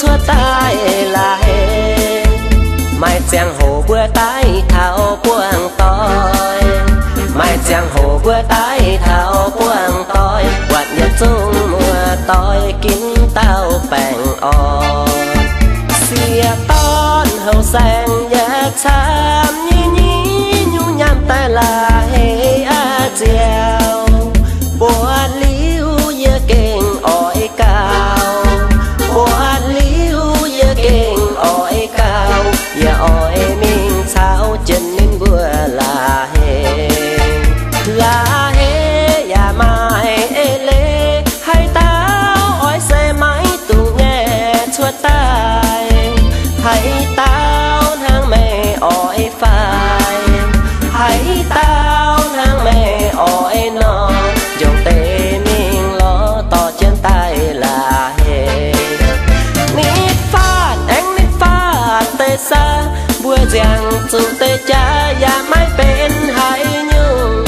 chúa tai là hè mai giang hồ bữa tái thảo buông toi mai giang hồ bữa tái thảo buông toi quạt nhật dung mùa toi kín tao bèn o xìa ton hậu sang nhạc chạm nhí nhí nhu nhằm tay là hê a treo bùa liu ye kênh ỏi cao bùa liu ye kênh ỏi cao ya ỏi mình sao chân nên bữa là hê ya mai ê lê hay tao ỏi xe máy tụ nghe chuột tai hãy tao thang mẹ ỏi phai hãy tao thang mẹ ỏi non dòng tê mình lo to chân tay là hề nít phát anh nít phát tê xa bùa giang dù tê cha ya mai bên hãy nhung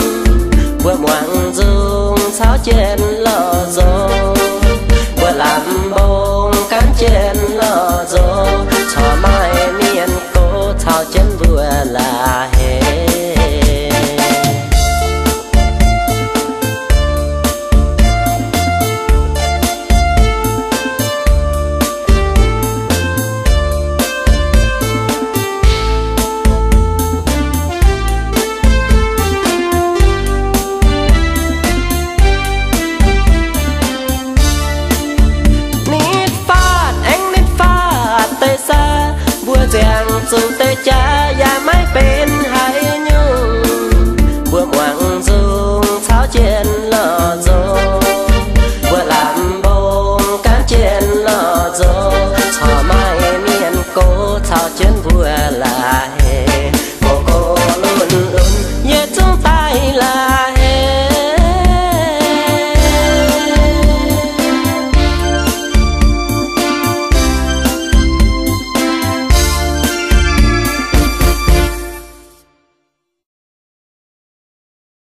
bùa ngoan dung sao trên lò dô bùa làm bông cán trên lò dô cho mai miền cô thao chân vừa là hề giang dù tê cha